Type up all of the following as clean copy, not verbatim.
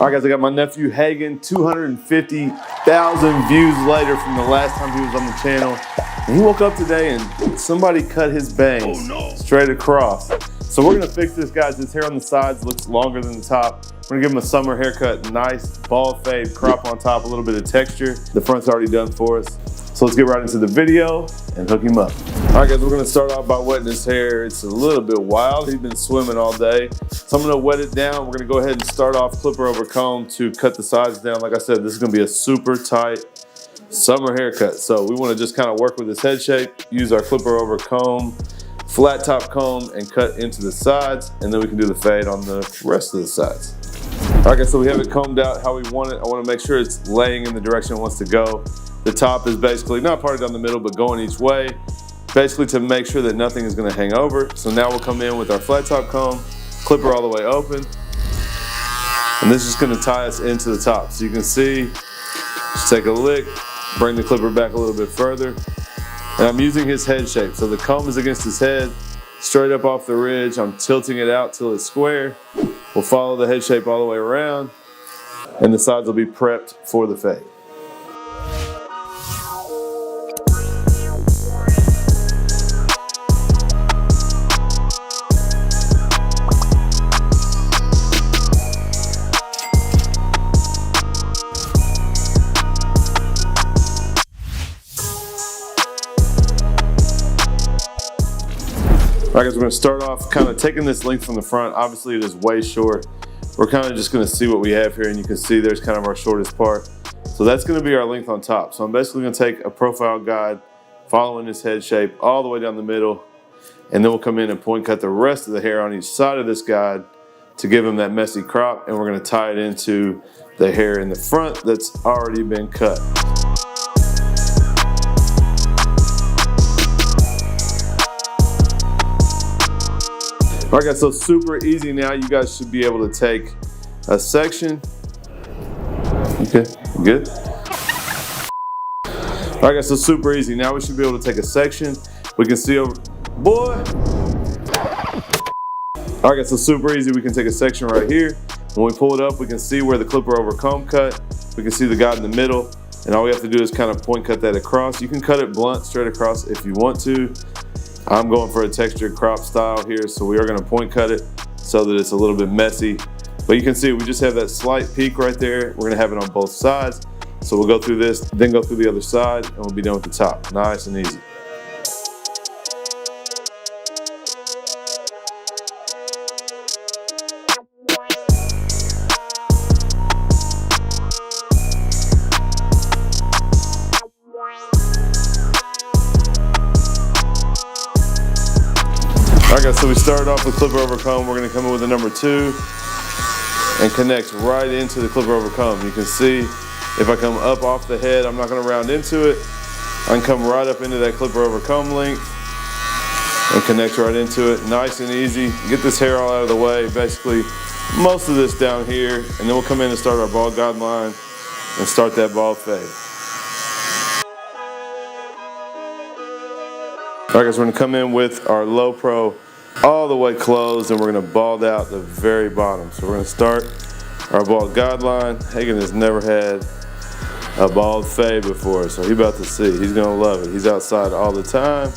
All right, guys, I got my nephew Hagen, 250,000 views later from the last time he was on the channel. And he woke up today and somebody cut his bangs straight across. So we're gonna fix this, guys. His hair on the sides looks longer than the top. We're gonna give him a summer haircut, nice bald fade, crop on top, a little bit of texture. The front's already done for us. So let's get right into the video and hook him up. All right, guys, we're gonna start off by wetting his hair. It's a little bit wild. He's been swimming all day. So I'm gonna wet it down. We're gonna go ahead and start off clipper over comb to cut the sides down. Like I said, this is gonna be a super tight summer haircut. So we wanna just kind of work with his head shape, use our clipper over comb, flat top comb, and cut into the sides, and then we can do the fade on the rest of the sides. All right, guys, so we have it combed out how we want it. I wanna make sure it's laying in the direction it wants to go. The top is basically not parted down the middle, but going each way, basically to make sure that nothing is gonna hang over. So now we'll come in with our flat top comb, clipper all the way open, and this is just gonna tie us into the top. So you can see, just take a lick, bring the clipper back a little bit further, and I'm using his head shape. So the comb is against his head, straight up off the ridge. I'm tilting it out till it's square. We'll follow the head shape all the way around, and the sides will be prepped for the fade. All right, guys, we're gonna start off kind of taking this length from the front. Obviously it is way short. We're kind of just gonna see what we have here, and you can see there's kind of our shortest part. So that's gonna be our length on top. So I'm basically gonna take a profile guide, following this head shape all the way down the middle, and then we'll come in and point cut the rest of the hair on each side of this guide to give him that messy crop, and we're gonna tie it into the hair in the front that's already been cut. All right, guys, so super easy now. You guys should be able to take a section. Okay, good. All right, guys, so super easy. Now we should be able to take a section. We can see over, boy. All right, guys, so super easy. We can take a section right here. When we pull it up, we can see where the clipper over comb cut. We can see the guide in the middle, and all we have to do is kind of point cut that across. You can cut it blunt straight across if you want to. I'm going for a textured crop style here, so we are gonna point cut it so that it's a little bit messy. But you can see we just have that slight peak right there. We're gonna have it on both sides. So we'll go through this, then go through the other side, and we'll be done with the top. Nice and easy. All right, guys, so we started off with clipper over comb. We're gonna come in with a number 2 and connect right into the clipper over comb. You can see if I come up off the head, I'm not gonna round into it. I can come right up into that clipper over comb length and connect right into it. Nice and easy. Get this hair all out of the way, basically most of this down here, and then we'll come in and start our bald guideline and start that bald fade. All right, guys, we're gonna come in with our low pro all the way closed, and we're gonna bald out the very bottom. So we're gonna start our bald guideline. Hagen has never had a bald fade before, so he's about to see. He's gonna love it. He's outside all the time.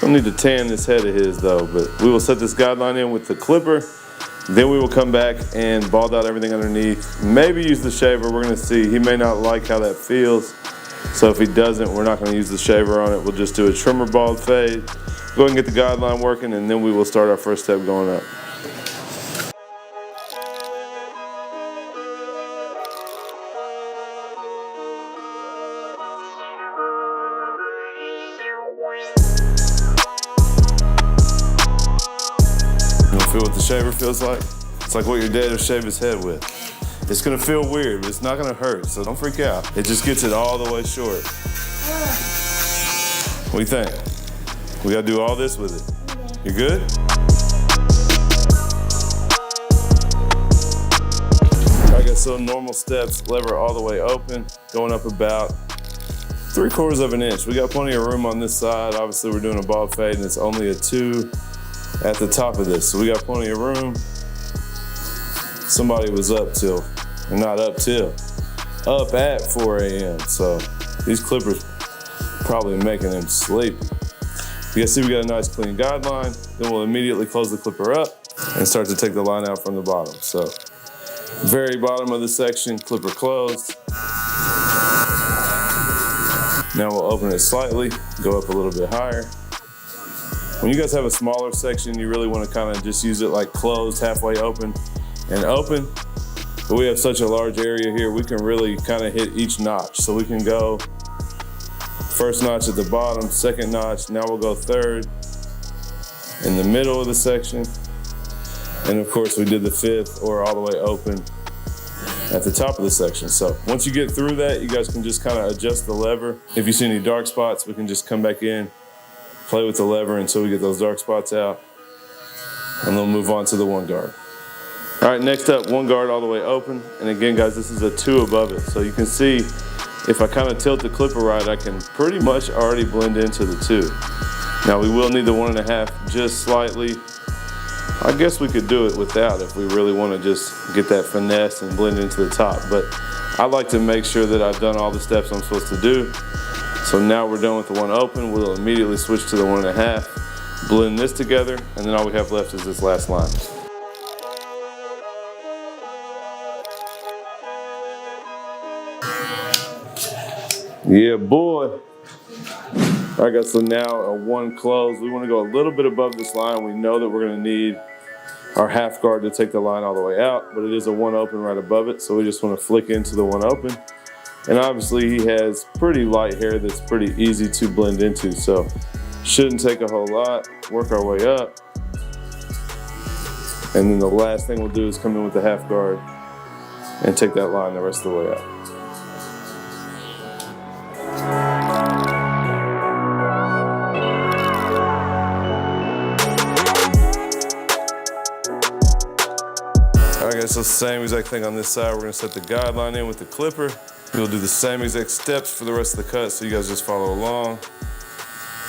Don't need to tan this head of his though, but we will set this guideline in with the clipper. Then we will come back and bald out everything underneath. Maybe use the shaver, we're gonna see. He may not like how that feels. So if he doesn't, we're not gonna use the shaver on it. We'll just do a trimmer bald fade. Go ahead and get the guideline working, and then we will start our first step going up. You wanna feel what the shaver feels like? It's like what your dad would shave his head with. It's gonna feel weird, but it's not gonna hurt, so don't freak out. It just gets it all the way short. What do you think? We gotta do all this with it. You good? All right, guys, so normal steps, lever all the way open, going up about 3/4 of an inch. We got plenty of room on this side. Obviously, we're doing a bald fade, and it's only a 2 at the top of this, so we got plenty of room. somebody was up till, or not up till, up at 4 a.m. So these clippers probably making them sleepy. You guys see we got a nice clean guideline. Then we'll immediately close the clipper up and start to take the line out from the bottom. So very bottom of the section, clipper closed. Now we'll open it slightly, go up a little bit higher. When you guys have a smaller section, you really want to kind of just use it like closed, halfway open and open. But we have such a large area here, we can really kind of hit each notch. So we can go first notch at the bottom, second notch, now we'll go third in the middle of the section. And of course we did the fifth or all the way open at the top of the section. So once you get through that, you guys can just kind of adjust the lever. If you see any dark spots, we can just come back in, play with the lever until we get those dark spots out, and then move on to the one guard. All right, next up, one guard all the way open. And again, guys, this is a 2 above it. So you can see if I kind of tilt the clipper right, I can pretty much already blend into the 2. Now we will need the 1.5 just slightly. I guess we could do it without if we really want to just get that finesse and blend into the top. But I like to make sure that I've done all the steps I'm supposed to do. So now we're done with the 1 open. We'll immediately switch to the 1.5, blend this together, and then all we have left is this last line. Yeah, boy. All right, guys, so now a 1 close. We want to go a little bit above this line. We know that we're going to need our half guard to take the line all the way out, but it is a 1 open right above it. So we just want to flick into the 1 open. And obviously he has pretty light hair that's pretty easy to blend into. So shouldn't take a whole lot. Work our way up. And then the last thing we'll do is come in with the half guard and take that line the rest of the way out. All right, guys, so same exact thing on this side. We're gonna set the guideline in with the clipper. We'll do the same exact steps for the rest of the cut, so you guys just follow along.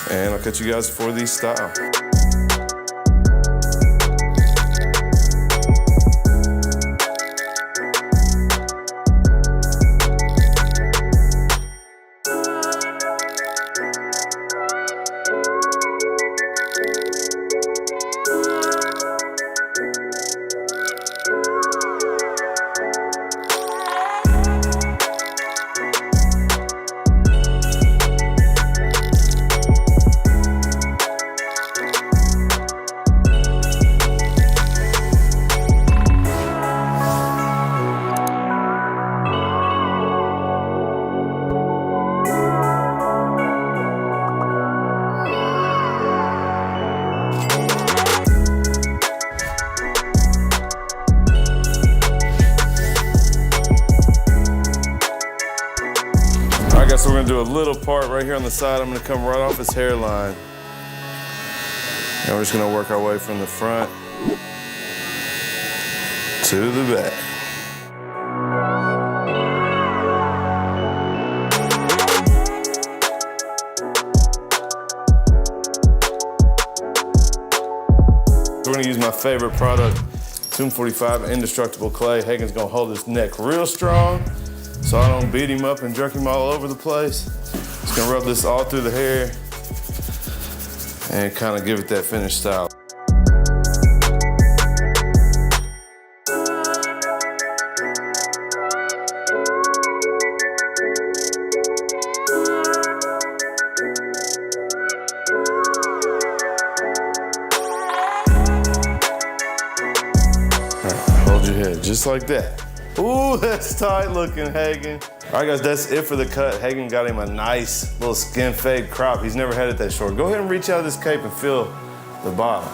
And I'll catch you guys for the style. So we're gonna do a little part right here on the side. I'm gonna come right off his hairline. And we're just gonna work our way from the front to the back. We're gonna use my favorite product, Tomb 45 Indestructible Clay. Hagen's gonna hold his neck real strong so I don't beat him up and jerk him all over the place. Just gonna rub this all through the hair and kind of give it that finished style. All right, hold your head just like that. Ooh, that's tight looking, Hagen. All right, guys, that's it for the cut. Hagen got him a nice little skin fade crop. He's never had it that short. Go ahead and reach out of this cape and feel the bottom.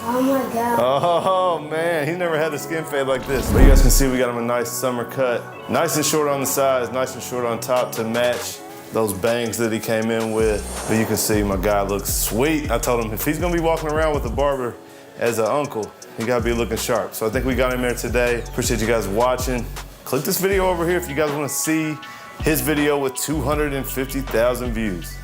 Oh my God. Oh man, he's never had a skin fade like this. But you guys can see we got him a nice summer cut. Nice and short on the sides, nice and short on top to match those bangs that he came in with. But you can see my guy looks sweet. I told him if he's gonna be walking around with a barber as an uncle, he gotta be looking sharp. So I think we got him there today. Appreciate you guys watching. Click this video over here if you guys wanna see his video with 250,000 views.